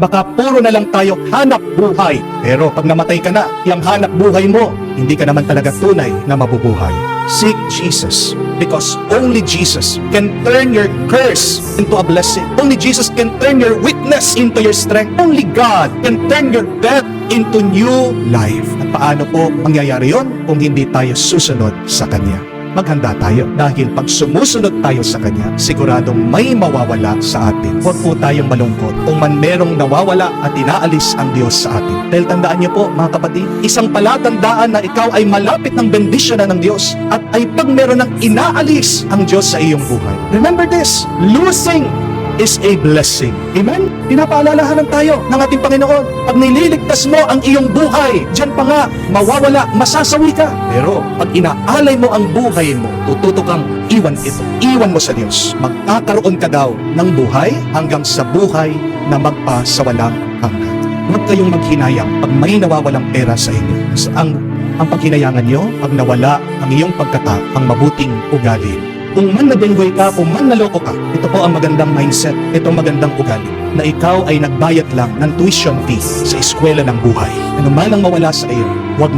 Baka puro na lang tayo hanap buhay. Pero pag namatay ka na, yung hanap buhay mo, hindi ka naman talaga tunay na mabubuhay. Seek Jesus, because only Jesus can turn your curse into a blessing. Only Jesus can turn your weakness into your strength. Only God can turn your death into new life. At paano po mangyayari yon kung hindi tayo susunod sa Kanya? Maghanda tayo, dahil pag sumusunod tayo sa Kanya, siguradong may mawawala sa atin. Huwag po tayong malungkot kung man merong nawawala at inaalis ang Diyos sa atin. Dahil tandaan niyo po mga kapatid, isang palatandaan na ikaw ay malapit ng bendisyon ng Diyos at ay pag meron ng inaalis ang Diyos sa iyong buhay. Remember this, losing is a blessing. Amen? Pinapaalalahanan tayo ng ating Panginoon. Pag nililigtas mo ang iyong buhay, diyan pa nga, mawawala, masasawi ka. Pero pag inaalay mo ang buhay mo, tututo kang iwan ito. Iwan mo sa Diyos. Magkakaroon ka daw ng buhay hanggang sa buhay na magpasawalang hanggan. Huwag kayong maghinayang pag may nawawalang pera sa inyo. Ang paghinayangan nyo, pag nawala ang iyong pagkata, ang mabuting ugali. Kung man nabenggoy ka, kung man naloko ka, ito po ang magandang mindset, ito ang magandang ugali, na ikaw ay nagbayad lang ng tuition fee sa eskwela ng buhay. Ano man ang mawala sa iyo, huwag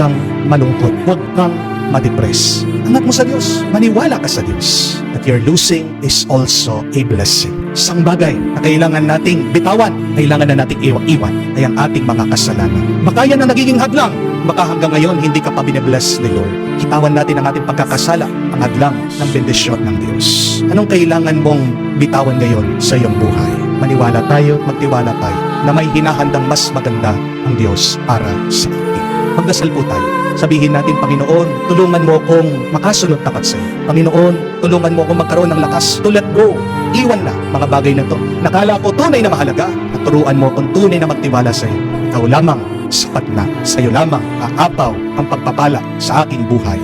kang malungkot, huwag kang ma-depress. Angat mo sa Diyos, maniwala ka sa Diyos. That your losing is also a blessing. Isang bagay na kailangan nating bitawan, kailangan na nating iwan ay ang ating mga kasalanan. Baka yan ang nagiging hadlang. Baka hanggang ngayon hindi ka pa bine-bless ni Lord. Itawan natin ang ating pagkakasala, ang hadlang ng bendisyon ng Diyos. Anong kailangan mong bitawan ngayon sa iyong buhay? Maniwala tayo, magtiwala tayo na may hinahandang mas maganda ang Diyos para sa atin. Magdasal po tayo. Sabihin natin, Panginoon, tulungan mo akong makasunod tapat sa iyo. Panginoon, tulungan mo akong magkaroon ng lakas to let go. Iwan na mga bagay na to. Nakala ko tunay na mahalaga. At turuan mo akong tunay na magtiwala sa iyo. Ikaw lamang sapat na. Sa iyo lamang aapaw ang pagpapala sa aking buhay.